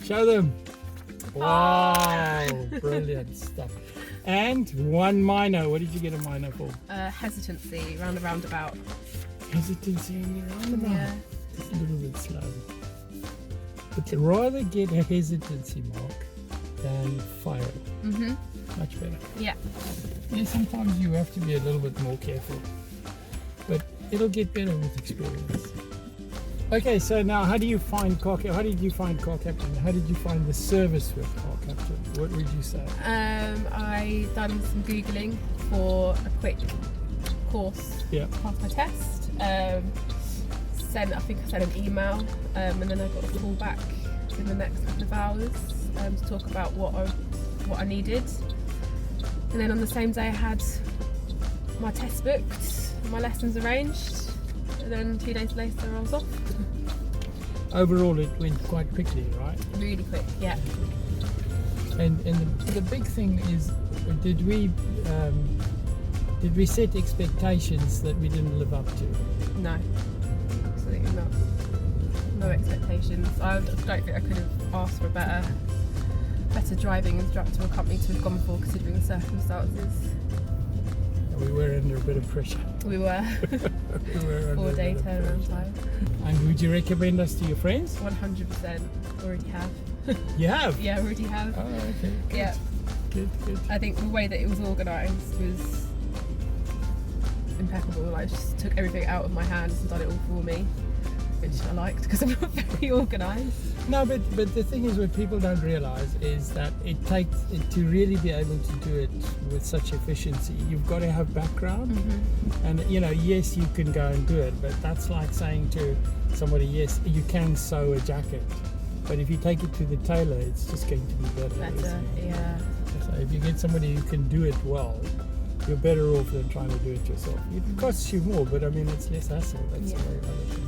Show them. Wow, brilliant stuff. And one minor. What did you get a minor for? Hesitancy around the roundabout. Hesitancy on the roundabout. Yeah. Just a little bit slow. But rather get a hesitancy mark than fire. Much better. Yeah. Yeah, sometimes you have to be a little bit more careful. But it'll get better with experience. Okay, so now how do you find Carcaptain? How did you find Carcaptain? How did you find the service with Carcaptain? What would you say? I done some Googling for a quick course Yeah. to pass my test. I think I sent an email, and then I got a call back in the next couple of hours to talk about what I needed. And then on the same day I had my test booked, my lessons arranged, and then 2 days later I was off. Overall, it went quite quickly, right? Really quick, yeah. And the big thing is, did we set expectations that we didn't live up to? No, absolutely not. No expectations. I don't think I could have asked for a better driving instructor or company to have gone for, considering the circumstances. We were under a bit of pressure. We were. We were under 4-day a bit of turnaround pressure. time. And would you recommend us to your friends? 100%. Already have. You have? Yeah, already have. Oh, okay. Good. Yeah. Good. I think the way that it was organised was impeccable. I just took everything out of my hands and done it all for me, which I liked because I'm not very organised. No, but the thing is, what people don't realise is that it takes to really be able to do it with such efficiency. You've got to have background, and yes, you can go and do it, but that's like saying to somebody, yes, you can sew a jacket, but if you take it to the tailor, it's just going to be better. Yeah. So if you get somebody who can do it well, you're better off than trying to do it yourself. It costs you more, but I mean, it's less hassle. That's the way other thing.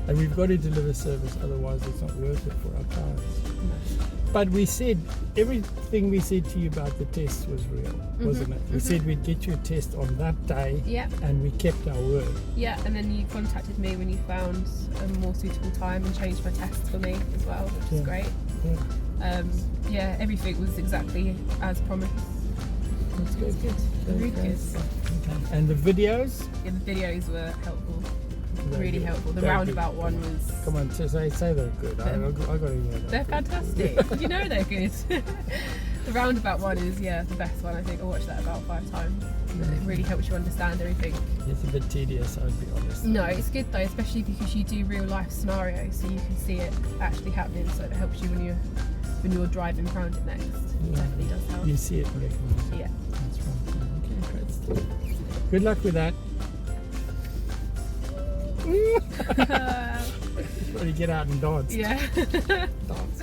And we've got to deliver service, otherwise it's not worth it for our clients. But we said, everything we said to you about the test was real, wasn't it? We said we'd get you a test on that day, and we kept our word. Yeah, and then you contacted me when you found a more suitable time and changed my test for me as well, which is great. Yeah. Everything was exactly as promised. That's good. It's good. Really good. Okay. And the videos? Yeah, the videos were helpful. Really good. helpful. The They're roundabout good. one was... Come on, say they're good. I got to hear that. They're fantastic. You know they're good. The roundabout one is, the best one. I think I watched that about 5 times. It really helps you understand everything. It's a bit tedious, I'd be honest. No, it's good though, especially because you do real life scenarios, so you can see it actually happening. So it helps you when you're driving around it next. It definitely does help. You see it and recognize it. Yeah. That's right. Okay, great stuff. Good luck with that. Before you get out and dance. Yeah. Dance.